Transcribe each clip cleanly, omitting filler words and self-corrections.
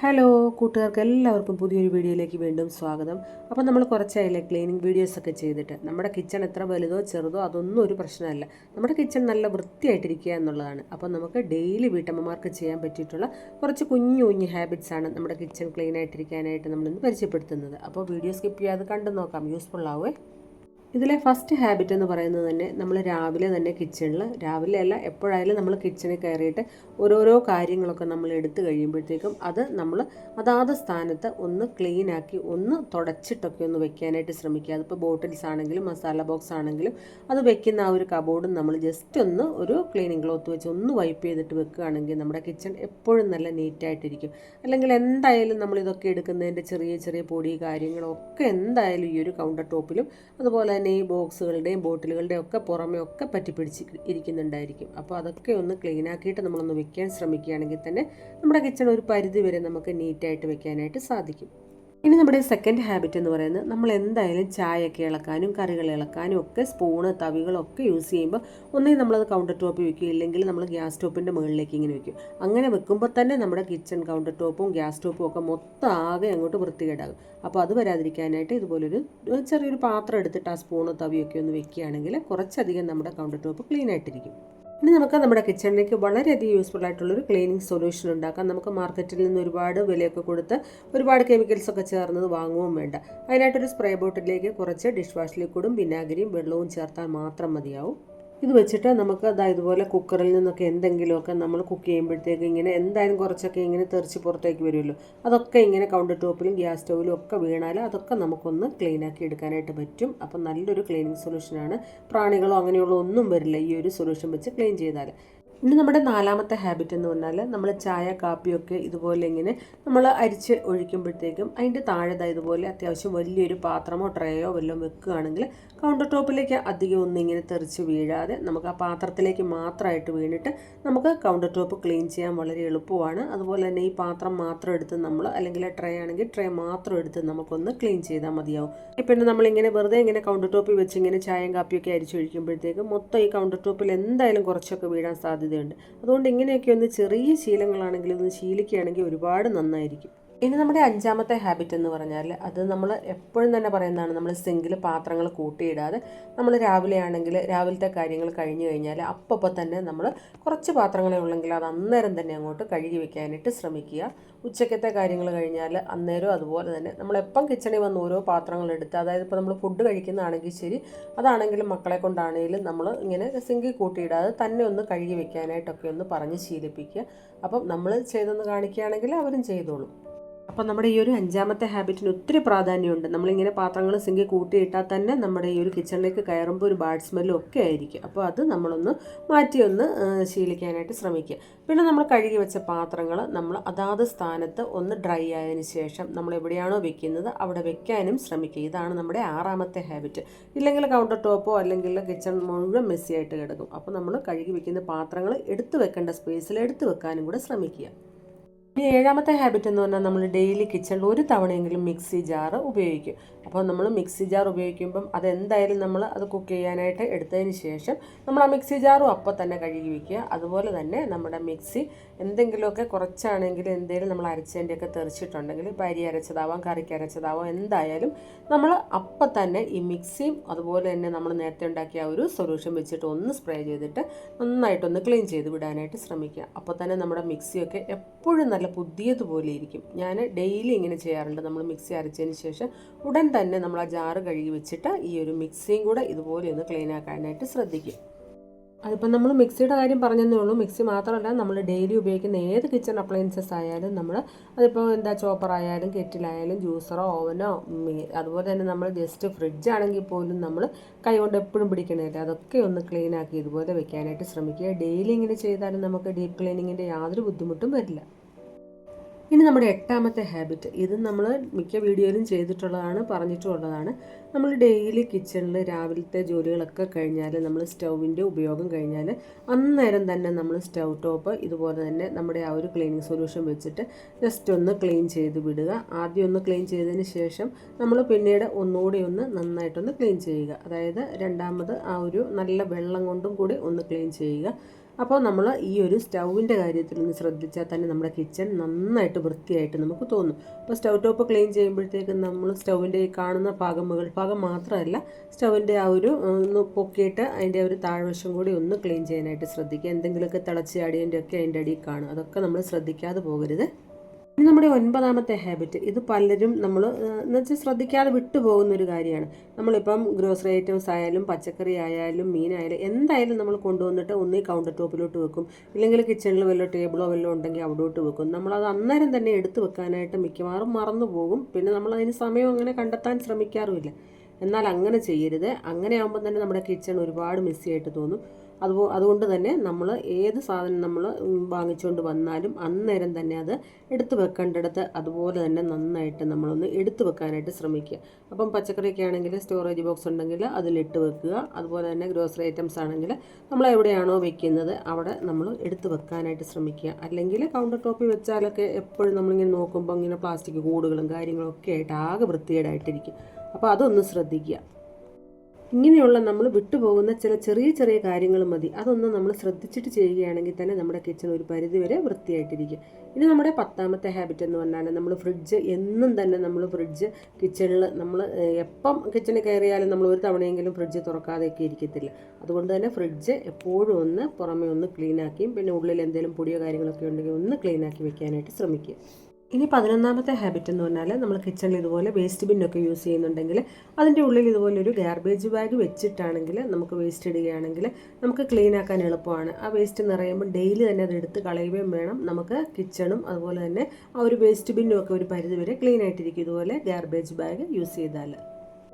Hello കൂട്ടുകാർക്ക് എല്ലാവർക്കും പുതിയൊരു വീഡിയോയിലേക്ക് വീണ്ടും സ്വാഗതം. അപ്പോൾ നമ്മൾ കുറച്ചായില്ലേ ക്ലീനിങ് വീഡിയോസൊക്കെ ചെയ്തിട്ട്. നമ്മുടെ കിച്ചൺ എത്ര വലുതോ ചെറുതോ അതൊന്നും ഒരു പ്രശ്നമല്ല. നമ്മുടെ കിച്ചൺ നല്ല വൃത്തിയായിട്ടിരിക്കുക എന്നുള്ളതാണ്. അപ്പോൾ നമുക്ക് ഡെയിലി വീട്ടമ്മമാർക്ക് ചെയ്യാൻ പറ്റിയിട്ടുള്ള കുറച്ച് കുഞ്ഞു കുഞ്ഞു ഹാബിറ്റ്സാണ് നമ്മുടെ കിച്ചൺ ക്ലീൻ ആയിട്ടിരിക്കാനായിട്ട് നമ്മളിന്ന് പരിചയപ്പെടുത്തുന്നത്. അപ്പോൾ വീഡിയോ സ്കിപ്പ് ചെയ്യാതെ കണ്ടു നോക്കാം, യൂസ്ഫുൾ ആവുമേ. ഇതിലെ ഫസ്റ്റ് ഹാബിറ്റ് എന്ന് പറയുന്നത് തന്നെ നമ്മൾ രാവിലെ തന്നെ കിച്ചണിൽ, രാവിലെ അല്ല എപ്പോഴായാലും നമ്മൾ കിച്ചണിൽ കയറിയിട്ട് ഓരോരോ കാര്യങ്ങളൊക്കെ നമ്മൾ എടുത്തു കഴിയുമ്പോഴത്തേക്കും അത് നമ്മൾ അതാത് സ്ഥാനത്ത് ഒന്ന് ക്ലീൻ ആക്കി ഒന്ന് തുടച്ചിട്ടൊക്കെ ഒന്ന് വെക്കാനായിട്ട് ശ്രമിക്കുക. അതിപ്പോൾ ബോട്ടിൽസ് ആണെങ്കിലും മസാല ബോക്സ് ആണെങ്കിലും അത് വെക്കുന്ന ആ ഒരു കബോർഡും നമ്മൾ ജസ്റ്റ് ഒന്ന് ഒരു ക്ലീനിങ് ക്ലോത്ത് വെച്ച് ഒന്ന് വൈപ്പ് ചെയ്തിട്ട് വെക്കുകയാണെങ്കിൽ നമ്മുടെ കിച്ചൺ എപ്പോഴും നല്ല നീറ്റായിട്ടിരിക്കും. അല്ലെങ്കിൽ എന്തായാലും നമ്മൾ ഇതൊക്കെ എടുക്കുന്നതിൻ്റെ ചെറിയ ചെറിയ പൊടി കാര്യങ്ങളൊക്കെ എന്തായാലും ഈ ഒരു കൗണ്ടർ ടോപ്പിലും അതുപോലെ തന്നെ ഈ ബോക്സുകളുടെയും ബോട്ടിലുകളുടെയും ഒക്കെ പുറമെ ഒക്കെ പറ്റിപ്പിടിച്ച് ഇരിക്കുന്നുണ്ടായിരിക്കും. അപ്പോൾ അതൊക്കെ ഒന്ന് ക്ലീൻ ആക്കിയിട്ട് നമ്മളൊന്ന് വെക്കാൻ ശ്രമിക്കുകയാണെങ്കിൽ തന്നെ നമ്മുടെ കിച്ചൺ ഒരു പരിധി വരെ നമുക്ക് നീറ്റായിട്ട് വെക്കാനായിട്ട് സാധിക്കും. ഇനി നമ്മുടെ സെക്കൻഡ് ഹാബിറ്റ് എന്ന് പറയുന്നത് നമ്മൾ എന്തായാലും ചായയൊക്കെ ഇളക്കാനും കറികൾ ഇളക്കാനും ഒക്കെ സ്പൂണ് തവികളൊക്കെ യൂസ് ചെയ്യുമ്പോൾ ഒന്നെങ്കിൽ നമ്മളത് കൗണ്ടർ ടോപ്പിൽ വെക്കും, ഇല്ലെങ്കിൽ നമ്മൾ ഗ്യാസ് സ്റ്റോപ്പിൻ്റെ മുകളിലേക്ക് ഇങ്ങനെ വെക്കും. അങ്ങനെ വെക്കുമ്പോൾ തന്നെ നമ്മുടെ കിച്ചൺ കൗണ്ടർ ടോപ്പും ഗ്യാസ് സ്റ്റോപ്പും ഒക്കെ മൊത്തം ആകെ അങ്ങോട്ട് വൃത്തികേടാകും. അപ്പോൾ അത് വരാതിരിക്കാനായിട്ട് ഇതുപോലൊരു ചെറിയൊരു പാത്രം എടുത്തിട്ട് ആ സ്പൂണ് തവിയൊക്കെ ഒന്ന് വെക്കുകയാണെങ്കിൽ കുറച്ചധികം നമ്മുടെ കൗണ്ടർ ടോപ്പ് ക്ലീൻ ആയിട്ടിരിക്കും. ഇനി നമുക്ക് നമ്മുടെ കിച്ചണിലേക്ക് വളരെയധികം യൂസ്ഫുൾ ആയിട്ടുള്ളൊരു ക്ലീനിങ് സൊല്യൂഷൻ ഉണ്ടാക്കാം. നമുക്ക് മാർക്കറ്റിൽ നിന്ന് ഒരുപാട് വിലയൊക്കെ കൊടുത്ത് ഒരുപാട് കെമിക്കൽസൊക്കെ ചേർന്നത് വാങ്ങുകയും വേണ്ട. അതിനായിട്ടൊരു സ്പ്രേ ബോട്ടിലേക്ക് കുറച്ച് ഡിഷ് വാഷ് ലിക്വിഡും വിനാഗിരിയും വെള്ളവും ചേർത്താൽ മാത്രം മതിയാവും. ഇത് വെച്ചിട്ട് നമുക്ക് ഇതുപോലെ കുക്കറിൽ നിന്നൊക്കെ എന്തെങ്കിലുമൊക്കെ നമ്മൾ കുക്ക് ചെയ്യുമ്പോഴത്തേക്ക് ഇങ്ങനെ എന്തായാലും കുറച്ചൊക്കെ ഇങ്ങനെ തെറിച്ച് പുറത്തേക്ക് വരുമല്ലോ, അതൊക്കെ ഇങ്ങനെ കൗണ്ടർ ടോപ്പിലും ഗ്യാസ് സ്റ്റൗവിലും ഒക്കെ വീണാൽ അതൊക്കെ നമുക്കൊന്ന് ക്ലീനാക്കി എടുക്കാനായിട്ട് പറ്റും. അപ്പം നല്ലൊരു ക്ലീനിങ് സൊല്യൂഷനാണ്. പ്രാണികളോ അങ്ങനെയുള്ള ഒന്നും വരില്ല ഈ ഒരു സൊല്യൂഷൻ വെച്ച് ക്ലീൻ ചെയ്താൽ. ഇനി നമ്മുടെ നാലാമത്തെ ഹാബിറ്റ് എന്ന് പറഞ്ഞാൽ നമ്മൾ ചായ കാപ്പിയൊക്കെ ഇതുപോലെ ഇങ്ങനെ നമ്മൾ അരിച്ച് ഒഴിക്കുമ്പോഴത്തേക്കും അതിൻ്റെ താഴെ ഇതുപോലെ അത്യാവശ്യം വലിയൊരു പാത്രമോ ട്രേയോ വല്ലതും വെക്കുകയാണെങ്കിൽ കൗണ്ടർ ടോപ്പിലേക്ക് അധികം ഒന്നും ഇങ്ങനെ തെറിച്ച് വീഴാതെ നമുക്ക് ആ പാത്രത്തിലേക്ക് മാത്രമായിട്ട് വീണിട്ട് നമുക്ക് കൗണ്ടർ ടോപ്പ് ക്ലീൻ ചെയ്യാൻ വളരെ എളുപ്പമാണ്. അതുപോലെ തന്നെ ഈ പാത്രം മാത്രം എടുത്ത് നമ്മൾ, അല്ലെങ്കിൽ ട്രേ ആണെങ്കിൽ ട്രേ മാത്രം എടുത്ത് നമുക്കൊന്ന് ക്ലീൻ ചെയ്താൽ മതിയാവും. പിന്നെ നമ്മളിങ്ങനെ വെറുതെ ഇങ്ങനെ കൗണ്ടർ ടോപ്പിൽ വെച്ച് ഇങ്ങനെ ചായയും കാപ്പിയൊക്കെ അരിച്ചൊഴിക്കുമ്പോഴത്തേക്കും മൊത്തം ഈ കൗണ്ടർ ടോപ്പിൽ എന്തായാലും കുറച്ചൊക്കെ വീഴാൻ സാധ്യതയുണ്ട്. അതുകൊണ്ട് ഇങ്ങനെയൊക്കെ ഒന്ന് ചെറിയ ശീലങ്ങളാണെങ്കിലും ഒന്ന് ശീലിക്കുകയാണെങ്കിൽ ഒരുപാട് നന്നായിരിക്കും. ഇനി നമ്മുടെ അഞ്ചാമത്തെ ഹാബിറ്റ് എന്ന് പറഞ്ഞാൽ അത് നമ്മൾ എപ്പോഴും തന്നെ പറയുന്നതാണ്, നമ്മൾ സിങ്കിൽ പാത്രങ്ങൾ കൂട്ടിയിടാതെ നമ്മൾ രാവിലെ ആണെങ്കിൽ രാവിലത്തെ കാര്യങ്ങൾ കഴിഞ്ഞ് കഴിഞ്ഞാൽ അപ്പോൾ തന്നെ നമ്മൾ കുറച്ച് പാത്രങ്ങളെ ഉള്ളെങ്കിൽ അത് അന്നേരം തന്നെ അങ്ങോട്ട് കഴുകി വെക്കാനായിട്ട് ശ്രമിക്കുക. ഉച്ചക്കത്തെ കാര്യങ്ങൾ കഴിഞ്ഞാൽ അന്നേരം അതുപോലെ തന്നെ നമ്മളെപ്പം കിച്ചണിൽ വന്ന് ഓരോ പാത്രങ്ങൾ എടുത്ത്, അതായത് ഇപ്പോൾ നമ്മൾ ഫുഡ് കഴിക്കുന്നതാണെങ്കിൽ ശരി, അതാണെങ്കിലും മക്കളെ കൊണ്ടാണെങ്കിലും നമ്മൾ ഇങ്ങനെ സിങ്കിൽ കൂട്ടിയിടാതെ തന്നെ ഒന്ന് കഴുകി വെക്കാനായിട്ടൊക്കെ ഒന്ന് പറഞ്ഞ് ശീലിപ്പിക്കുക. അപ്പം നമ്മൾ ചെയ്തൊന്ന് കാണിക്കുകയാണെങ്കിൽ അവരും ചെയ്തോളും. അപ്പോൾ നമ്മുടെ ഈ ഒരു അഞ്ചാമത്തെ ഹാബിറ്റിന് ഒത്തിരി പ്രാധാന്യമുണ്ട്. നമ്മളിങ്ങനെ പാത്രങ്ങൾ സിങ്കിൽ കൂട്ടിയിട്ടാൽ തന്നെ നമ്മുടെ ഈ ഒരു കിച്ചണിലേക്ക് കയറുമ്പോൾ ഒരു ബാഡ് സ്മെല്ലും ഒക്കെ ആയിരിക്കും. അപ്പോൾ അത് നമ്മളൊന്ന് മാറ്റിയൊന്ന് ശീലിക്കാനായിട്ട് ശ്രമിക്കുക. പിന്നെ നമ്മൾ കഴുകി വെച്ച പാത്രങ്ങൾ നമ്മൾ അതാത് സ്ഥാനത്ത് ഒന്ന് ഡ്രൈ ആയതിനു ശേഷം നമ്മൾ എവിടെയാണോ വെക്കുന്നത് അവിടെ വെക്കാനും ശ്രമിക്കുക. ഇതാണ് നമ്മുടെ ആറാമത്തെ ഹാബിറ്റ്. ഇല്ലെങ്കിൽ കൗണ്ടർ ടോപ്പോ അല്ലെങ്കിൽ കിച്ചൺ മുഴുവൻ മെസ്സിയായിട്ട് കിടക്കും. അപ്പോൾ നമ്മൾ കഴുകി വെക്കുന്ന പാത്രങ്ങൾ എടുത്ത് വെക്കേണ്ട സ്പേസിൽ എടുത്ത് വെക്കാനും കൂടെ ശ്രമിക്കുക. ഇനി ഏഴാമത്തെ ഹാബിറ്റ് എന്ന് പറഞ്ഞാൽ നമ്മൾ ഡെയിലി കിച്ചണിൽ ഒരു തവണയെങ്കിലും മിക്സി ജാറ് ഉപയോഗിക്കും. അപ്പോൾ നമ്മൾ മിക്സി ജാർ ഉപയോഗിക്കുമ്പം അതെന്തായാലും നമ്മൾ അത് കുക്ക് ചെയ്യാനായിട്ട് എടുത്തതിന് ശേഷം നമ്മൾ ആ മിക്സി ജാറും അപ്പോൾ തന്നെ കഴുകി വയ്ക്കുക. അതുപോലെ തന്നെ നമ്മുടെ മിക്സി എന്തെങ്കിലുമൊക്കെ കുറച്ചാണെങ്കിലും എന്തെങ്കിലും നമ്മൾ അരച്ചതിൻ്റെയൊക്കെ തെറിച്ചിട്ടുണ്ടെങ്കിൽ ഇപ്പോൾ അരി അരച്ചതാവാം കറിക്ക് അരച്ചതാവാം, എന്തായാലും നമ്മൾ അപ്പം തന്നെ ഈ മിക്സിയും അതുപോലെ തന്നെ നമ്മൾ നേരത്തെ ഉണ്ടാക്കിയ ആ ഒരു സൊല്യൂഷൻ വെച്ചിട്ട് ഒന്ന് സ്പ്രേ ചെയ്തിട്ട് നന്നായിട്ടൊന്ന് ക്ലീൻ ചെയ്ത് വിടാനായിട്ട് ശ്രമിക്കുക. അപ്പോൾ തന്നെ നമ്മുടെ മിക്സിയൊക്കെ എപ്പോഴും നല്ല പുതിയതുപോലെ ഇരിക്കും. ഞാൻ ഡെയിലി ഇങ്ങനെ ചെയ്യാറുണ്ട്. നമ്മൾ മിക്സി അരച്ചതിന് ശേഷം ഉടൻ തന്നെ നമ്മൾ ആ ജാറ് കഴുകി വെച്ചിട്ട് ഈ ഒരു മിക്സിയും കൂടെ ഇതുപോലെ ഒന്ന് ക്ലീൻ ആക്കാനായിട്ട് ശ്രദ്ധിക്കും. അതിപ്പോൾ നമ്മൾ മിക്സിയുടെ കാര്യം പറഞ്ഞതേ ഉള്ളൂ. മിക്സി മാത്രമല്ല, നമ്മൾ ഡെയിലി ഉപയോഗിക്കുന്ന ഏത് കിച്ചൺ അപ്ലയൻസസ് ആയാലും നമ്മൾ അതിപ്പോൾ ചോപ്പറായാലും കെറ്റിലായാലും ജ്യൂസറോ ഓവനോ അതുപോലെ തന്നെ നമ്മൾ ജസ്റ്റ് ഫ്രിഡ്ജ് ആണെങ്കിൽ പോലും നമ്മൾ കൈകൊണ്ട് എപ്പോഴും പിടിക്കണമല്ലോ, അതൊക്കെ ഒന്ന് ക്ലീൻ ആക്കി ഇതുപോലെ വെക്കാനായിട്ട് ശ്രമിക്കുക. ഡെയിലി ഇങ്ങനെ ചെയ്താലും നമുക്ക് ഡീപ്പ് ക്ലീനിങ്ങിൻ്റെ യാതൊരു ബുദ്ധിമുട്ടും വരില്ല. ഇനി നമ്മുടെ എട്ടാമത്തെ ഹാബിറ്റ്, ഇത് നമ്മൾ മിക്ക വീഡിയോയിലും ചെയ്തിട്ടുള്ളതാണ്, പറഞ്ഞിട്ടുള്ളതാണ്. നമ്മൾ ഡെയിലി കിച്ചണിൽ രാവിലത്തെ ജോലികളൊക്കെ കഴിഞ്ഞാൽ നമ്മൾ സ്റ്റൗവിൻ്റെ ഉപയോഗം കഴിഞ്ഞാൽ അന്നേരം തന്നെ നമ്മൾ സ്റ്റൗ ടോപ്പ് ഇതുപോലെ തന്നെ നമ്മുടെ ആ ഒരു ക്ലീനിങ് സൊല്യൂഷൻ വെച്ചിട്ട് ജസ്റ്റ് ഒന്ന് ക്ലീൻ ചെയ്ത് വിടുക. ആദ്യം ഒന്ന് ക്ലീൻ ചെയ്തതിന് ശേഷം നമ്മൾ പിന്നീട് ഒന്നുകൂടി ഒന്ന് നന്നായിട്ടൊന്ന് ക്ലീൻ ചെയ്യുക. അതായത് രണ്ടാമത് ആ ഒരു നല്ല വെള്ളം കൊണ്ടും കൂടി ഒന്ന് ക്ലീൻ ചെയ്യുക. അപ്പോൾ നമ്മൾ ഈ ഒരു സ്റ്റൗവിൻ്റെ കാര്യത്തിൽ ഒന്ന് ശ്രദ്ധിച്ചാൽ തന്നെ നമ്മുടെ കിച്ചൺ നന്നായിട്ട് വൃത്തിയായിട്ട് നമുക്ക് തോന്നും. അപ്പോൾ സ്റ്റൗ ടോപ്പ് ക്ലീൻ ചെയ്യുമ്പോഴത്തേക്കും നമ്മൾ സ്റ്റൗവിൻ്റെ ഈ കാണുന്ന ഭാഗം മുകൾ ഭാഗം മാത്രമല്ല സ്റ്റൗവിൻ്റെ ആ ഒരു ഒന്ന് പൊക്കിയിട്ട് അതിൻ്റെ ഒരു താഴ്വശം കൂടി ഒന്ന് ക്ലീൻ ചെയ്യാനായിട്ട് ശ്രദ്ധിക്കുക. എന്തെങ്കിലുമൊക്കെ തിളച്ച് ചാടിയതിൻ്റെ ഒക്കെ അതിൻ്റെ അടിയിൽ കാണും, അതൊക്കെ നമ്മൾ ശ്രദ്ധിക്കാതെ പോകരുത്. ഇനി നമ്മുടെ 9ാമത്തെ ഹാബിറ്റ്, ഇത് പലരും നമ്മൾ എന്ന് വെച്ചാൽ ശ്രദ്ധിക്കാതെ വിട്ടുപോകുന്നൊരു കാര്യമാണ്. നമ്മളിപ്പം ഗ്രോസറി ഐറ്റംസ് ആയാലും പച്ചക്കറി ആയാലും മീനായാലും എന്തായാലും നമ്മൾ കൊണ്ടുവന്നിട്ട് ഒന്നീ കൗണ്ടർ ടോപ്പിലോട്ട് വെക്കും, ഇല്ലെങ്കിൽ കിച്ചണിൽ വല്ല ടേബിളോ വല്ലതും ഉണ്ടെങ്കിൽ അവിടോട്ട് വെക്കും. നമ്മളത് അന്നേരം തന്നെ എടുത്ത് വെക്കാനായിട്ട് മിക്കവാറും മറന്നു പോകും. പിന്നെ നമ്മളതിന് സമയം അങ്ങനെ കണ്ടെത്താൻ ശ്രമിക്കാറുമില്ല. എന്നാൽ അങ്ങനെ ചെയ്യരുത്. അങ്ങനെ ആകുമ്പോൾ തന്നെ നമ്മുടെ കിച്ചൺ ഒരുപാട് മെസ്സിയായിട്ട് തോന്നും. അതുകൊണ്ട് തന്നെ നമ്മൾ ഏത് സാധനം നമ്മൾ വാങ്ങിച്ചുകൊണ്ട് വന്നാലും അന്നേരം തന്നെ അത് എടുത്തു വെക്കേണ്ടിടത്ത് അതുപോലെ തന്നെ നന്നായിട്ട് നമ്മളൊന്ന് എടുത്തു വെക്കാനായിട്ട് ശ്രമിക്കുക. അപ്പം പച്ചക്കറിയൊക്കെ ആണെങ്കിൽ സ്റ്റോറേജ് ബോക്സ് ഉണ്ടെങ്കിൽ അതിലിട്ട് വെക്കുക. അതുപോലെ തന്നെ ഗ്രോസറി ഐറ്റംസ് ആണെങ്കിൽ നമ്മൾ എവിടെയാണോ വെക്കുന്നത് അവിടെ നമ്മൾ എടുത്തു വെക്കാനായിട്ട് ശ്രമിക്കുക. അല്ലെങ്കിൽ കൗണ്ടർ ടോപ്പിൽ വെച്ചാലൊക്കെ എപ്പോഴും നമ്മളിങ്ങനെ നോക്കുമ്പോൾ ഇങ്ങനെ പ്ലാസ്റ്റിക് കൂടുകളും കാര്യങ്ങളൊക്കെ ആയിട്ട് ആകെ വൃത്തികേടായിട്ടിരിക്കും. അപ്പോൾ അതൊന്ന് ശ്രദ്ധിക്കുക. ഇങ്ങനെയുള്ള നമ്മൾ വിട്ടുപോകുന്ന ചില ചെറിയ ചെറിയ കാര്യങ്ങൾ മതി, അതൊന്നും നമ്മൾ ശ്രദ്ധിച്ചിട്ട് ചെയ്യുകയാണെങ്കിൽ തന്നെ നമ്മുടെ കിച്ചൺ ഒരു പരിധിവരെ വൃത്തിയായിട്ടിരിക്കും. ഇനി നമ്മുടെ 10ാമത്തെ ഹാബിറ്റ് എന്ന് പറഞ്ഞാൽ നമ്മൾ ഫ്രിഡ്ജ് എന്നും തന്നെ നമ്മൾ ഫ്രിഡ്ജ് കിച്ചണിൽ നമ്മൾ എപ്പം കിച്ചണിൽ കയറിയാലും നമ്മൾ ഒരു തവണയെങ്കിലും ഫ്രിഡ്ജ് തുറക്കാതെയൊക്കെ ഇരിക്കത്തില്ല. അതുകൊണ്ട് തന്നെ ഫ്രിഡ്ജ് എപ്പോഴും ഒന്ന് പുറമേ ഒന്ന് ക്ലീനാക്കിയും പിന്നെ ഉള്ളിൽ എന്തെങ്കിലും പൊടിയോ കാര്യങ്ങളൊക്കെ ഉണ്ടെങ്കിൽ ഒന്ന് ക്ലീനാക്കി വെക്കാനായിട്ട് ശ്രമിക്കുക. ഇനി 11ാമത്തെ ഹാബിറ്റ് എന്ന് പറഞ്ഞാൽ നമ്മൾ കിച്ചണിൽ ഇതുപോലെ വേസ്റ്റ് ബിന്നൊക്കെ യൂസ് ചെയ്യുന്നുണ്ടെങ്കിൽ അതിൻ്റെ ഉള്ളിൽ ഇതുപോലെ ഒരു ഗാർബേജ് ബാഗ് വെച്ചിട്ടാണെങ്കിൽ നമുക്ക് വേസ്റ്റ് ഇടുകയാണെങ്കിൽ നമുക്ക് ക്ലീൻ ആക്കാൻ എളുപ്പമാണ്. ആ വേസ്റ്റ് നിറയുമ്പോൾ ഡെയിലി തന്നെ അത് എടുത്ത് കളയുകയും വേണം. നമുക്ക് കിച്ചണും അതുപോലെ തന്നെ ആ ഒരു വേസ്റ്റ് ബിന്നും ഒക്കെ ഒരു പരിധിവരെ ക്ലീൻ ആയിട്ടിരിക്കും ഇതുപോലെ ഗാർബേജ് ബാഗ് യൂസ് ചെയ്താൽ.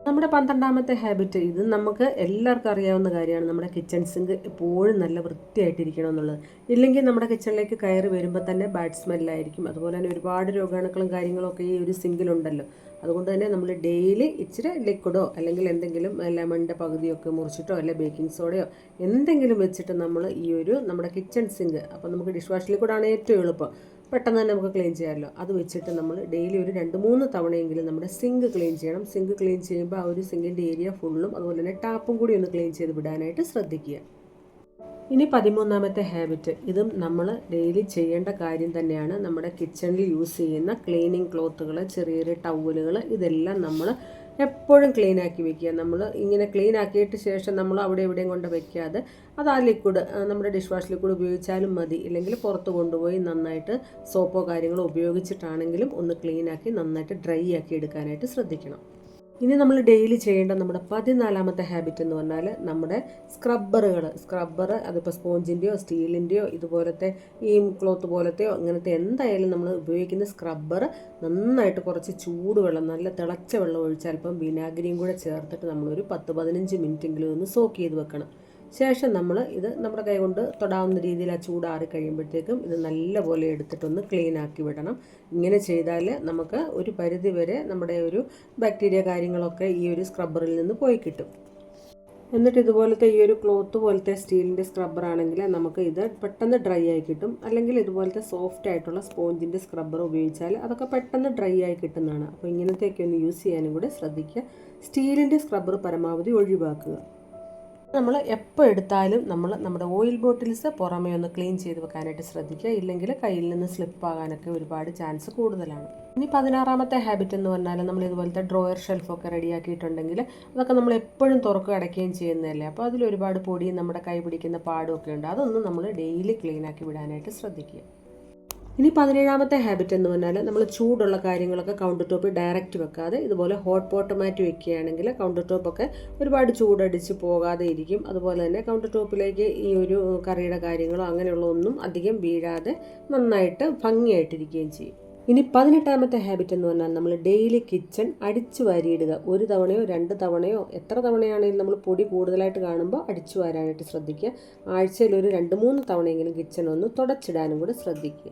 നമ്മുടെ 12ാമത്തെ ഹാബിറ്റ്, ഇത് നമുക്ക് എല്ലാവർക്കും അറിയാവുന്ന കാര്യമാണ്. നമ്മുടെ കിച്ചൺ സിങ്ക് എപ്പോഴും നല്ല വൃത്തിയായിട്ടിരിക്കണം എന്നുള്ളത്. ഇല്ലെങ്കിൽ നമ്മുടെ കിച്ചണിലേക്ക് കയറി വരുമ്പോൾ തന്നെ ബാഡ് സ്മെല്ലായിരിക്കും. അതുപോലെ തന്നെ ഒരുപാട് രോഗാണുക്കളും കാര്യങ്ങളൊക്കെ ഈ ഒരു സിങ്കിലുണ്ടല്ലോ. അതുകൊണ്ട് തന്നെ നമ്മൾ ഡെയിലി ഇച്ചിരി ലിക്വിഡോ അല്ലെങ്കിൽ എന്തെങ്കിലും ലെമണിൻ്റെ പകുതിയൊക്കെ മുറിച്ചിട്ടോ അല്ലെങ്കിൽ ബേക്കിംഗ് സോഡയോ എന്തെങ്കിലും വെച്ചിട്ട് നമ്മൾ ഈ ഒരു നമ്മുടെ കിച്ചൺ സിങ്ക്, അപ്പോൾ നമുക്ക് ഡിഷ് വാഷ് ലിക്വിഡാണ് ഏറ്റവും എളുപ്പം, പെട്ടെന്ന് തന്നെ നമുക്ക് ക്ലീൻ ചെയ്യാമല്ലോ. അത് വെച്ചിട്ട് നമ്മൾ ഡെയിലി ഒരു 2-3 തവണയെങ്കിലും നമ്മുടെ സിങ്ക് ക്ലീൻ ചെയ്യണം. സിങ്ക് ക്ലീൻ ചെയ്യുമ്പോൾ ആ ഒരു സിങ്കിൻ്റെ ഏരിയ ഫുള്ളും അതുപോലെ തന്നെ ടാപ്പും കൂടി ഒന്ന് ക്ലീൻ ചെയ്ത് വിടാനായിട്ട് ശ്രദ്ധിക്കുക. ഇനി 13ാമത്തെ ഹാബിറ്റ്, ഇതും നമ്മൾ ഡെയിലി ചെയ്യേണ്ട കാര്യം തന്നെയാണ്. നമ്മുടെ കിച്ചണിൽ യൂസ് ചെയ്യുന്ന ക്ലീനിങ് ക്ലോത്തുകൾ, ചെറിയ ചെറിയ ടവലുകൾ, ഇതെല്ലാം നമ്മൾ എപ്പോഴും ക്ലീൻ ആക്കി വെക്കുക. നമ്മൾ ഇങ്ങനെ ക്ലീൻ ആക്കിയിട്ട് ശേഷം നമ്മൾ അവിടെ എവിടെയും കൊണ്ട് വെക്കാതെ അത് ആ ലിക്വിഡ്, നമ്മുടെ ഡിഷ് വാഷ് ലിക്വിഡ് ഉപയോഗിച്ചാലും മതി, ഇല്ലെങ്കിൽ പുറത്ത് കൊണ്ടുപോയി നന്നായിട്ട് സോപ്പോ കാര്യങ്ങളോ ഉപയോഗിച്ചിട്ടാണെങ്കിലും ഒന്ന് ക്ലീൻ ആക്കി നന്നായിട്ട് ഡ്രൈ ആക്കി എടുക്കാനായിട്ട് ശ്രദ്ധിക്കണം. ഇനി നമ്മൾ ഡെയിലി ചെയ്യേണ്ട നമ്മുടെ 14ാമത്തെ ഹാബിറ്റ് എന്ന് പറഞ്ഞാൽ നമ്മുടെ സ്ക്രബ്ബർ അതിപ്പോൾ സ്പോഞ്ചിൻ്റെയോ സ്റ്റീലിൻ്റെയോ ഇതുപോലത്തെ ഈ ക്ലോത്ത് പോലത്തെയോ അങ്ങനത്തെ എന്തായാലും നമ്മൾ ഉപയോഗിക്കുന്ന സ്ക്രബ്ബർ നന്നായിട്ട് കുറച്ച് ചൂടുവെള്ളം, നല്ല തിളച്ച വെള്ളം ഒഴിച്ച് അല്പം വിനാഗിരിയും കൂടെ ചേർത്തിട്ട് നമ്മളൊരു 10-15 മിനിറ്റെങ്കിലും ഒന്ന് സോക്ക് ചെയ്ത് വെക്കണം. ശേഷം നമ്മൾ ഇത് നമ്മുടെ കൈ കൊണ്ട് തൊടാവുന്ന രീതിയിൽ ആ ചൂടാറി കഴിയുമ്പോഴത്തേക്കും ഇത് നല്ലപോലെ എടുത്തിട്ടൊന്ന് ക്ലീൻ ആക്കി വിടണം. ഇങ്ങനെ ചെയ്താൽ നമുക്ക് ഒരു പരിധി വരെ നമ്മുടെ ഒരു ബാക്ടീരിയ കാര്യങ്ങളൊക്കെ ഈ ഒരു സ്ക്രബ്ബറിൽ നിന്ന് പോയി കിട്ടും. എന്നിട്ട് ഇതുപോലത്തെ ഈ ഒരു ക്ലോത്ത് പോലത്തെ സ്റ്റീലിൻ്റെ സ്ക്രബ്ബർ ആണെങ്കിൽ നമുക്ക് ഇത് പെട്ടെന്ന് ഡ്രൈ ആയി കിട്ടും. അല്ലെങ്കിൽ ഇതുപോലത്തെ സോഫ്റ്റ് ആയിട്ടുള്ള സ്പോഞ്ചിൻ്റെ സ്ക്രബ്ബർ ഉപയോഗിച്ചാൽ അതൊക്കെ പെട്ടെന്ന് ഡ്രൈ ആയി കിട്ടുന്നതാണ്. അപ്പോൾ ഇങ്ങനത്തെയൊക്കെ ഒന്ന് യൂസ് ചെയ്യാനും കൂടെ ശ്രദ്ധിക്കുക. സ്റ്റീലിൻ്റെ സ്ക്രബ്ബർ പരമാവധി ഒഴിവാക്കുക. നമ്മൾ എപ്പോൾ എടുത്താലും നമ്മുടെ ഓയിൽ ബോട്ടിൽസ് പുറമേ ഒന്ന് ക്ലീൻ ചെയ്ത് വെക്കാനായിട്ട് ശ്രദ്ധിക്കുക. ഇല്ലെങ്കിൽ കയ്യിൽ നിന്ന് സ്ലിപ്പാകാനൊക്കെ ഒരുപാട് ചാൻസ് കൂടുതലാണ്. ഇനി 16ാമത്തെ ഹാബിറ്റ് എന്ന് പറഞ്ഞാൽ നമ്മൾ ഇതുപോലത്തെ ഡ്രോയർ ഷെൽഫൊക്കെ റെഡിയാക്കിയിട്ടുണ്ടെങ്കിൽ അതൊക്കെ നമ്മൾ എപ്പോഴും തുറക്കുക അടയ്ക്കുകയും ചെയ്യുന്നതല്ലേ. അപ്പോൾ അതിലൊരുപാട് പൊടിയും നമ്മുടെ കൈ പിടിക്കുന്ന പാടും ഒക്കെ ഉണ്ട്. അതൊന്നും നമ്മൾ ഡെയിലി ക്ലീൻ ആക്കി വിടാനായിട്ട് ശ്രദ്ധിക്കുക. ഇനി 17ാമത്തെ ഹാബിറ്റ് എന്ന് പറഞ്ഞാൽ നമ്മൾ ചൂടുള്ള കാര്യങ്ങളൊക്കെ കൗണ്ടർ ടോപ്പിൽ ഡയറക്റ്റ് വെക്കാതെ ഇതുപോലെ ഹോട്ട് പോട്ട് മാറ്റി വെക്കുകയാണെങ്കിൽ കൗണ്ടർ ടോപ്പൊക്കെ ഒരുപാട് ചൂടടിച്ച് പോകാതെ ഇരിക്കും. അതുപോലെ തന്നെ കൗണ്ടർ ടോപ്പിലേക്ക് ഈ ഒരു കറിയുടെ കാര്യങ്ങളോ അങ്ങനെയുള്ള ഒന്നും അധികം വീഴാതെ നന്നായിട്ട് ഭംഗിയായിട്ടിരിക്കുകയും ചെയ്യും. ഇനി 18ാമത്തെ ഹാബിറ്റ് എന്ന് പറഞ്ഞാൽ നമ്മൾ ഡെയിലി കിച്ചൺ അടിച്ചു വാരിയിടുക. 1 തവണയോ 2 തവണയോ എത്ര തവണയാണെങ്കിലും നമ്മൾ പൊടി കൂടുതലായിട്ട് കാണുമ്പോൾ അടിച്ചു വാരാനായിട്ട് ശ്രദ്ധിക്കുക. ആഴ്ചയിൽ ഒരു 2-3 തവണയെങ്കിലും കിച്ചൺ ഒന്ന് തുടച്ചിടാനും കൂടെ ശ്രദ്ധിക്കുക.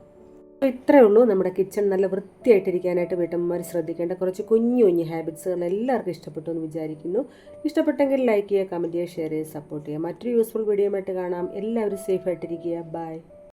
ഇത്രയേ ഉള്ളൂ നമ്മുടെ കിച്ചൺ നല്ല വൃത്തിയായിട്ടിരിക്കാനായിട്ട് വീട്ടമ്മമാർ ശ്രദ്ധിക്കേണ്ട കുറച്ച് കുഞ്ഞു കുഞ്ഞു ഹാബിറ്റ്സുകൾ. എല്ലാവർക്കും ഇഷ്ടപ്പെട്ടു എന്ന് വിചാരിക്കുന്നു. ഇഷ്ടപ്പെട്ടെങ്കിൽ ലൈക്ക് ചെയ്യുക, കമൻറ്റ് ചെയ്യുക, ഷെയർ ചെയ്യുക, സപ്പോർട്ട് ചെയ്യുക. മറ്റൊരു യൂസ്ഫുൾ വീഡിയോ ആയിട്ട് കാണാം. എല്ലാവരും സേഫ് ആയിട്ടിരിക്കുക. ബൈ.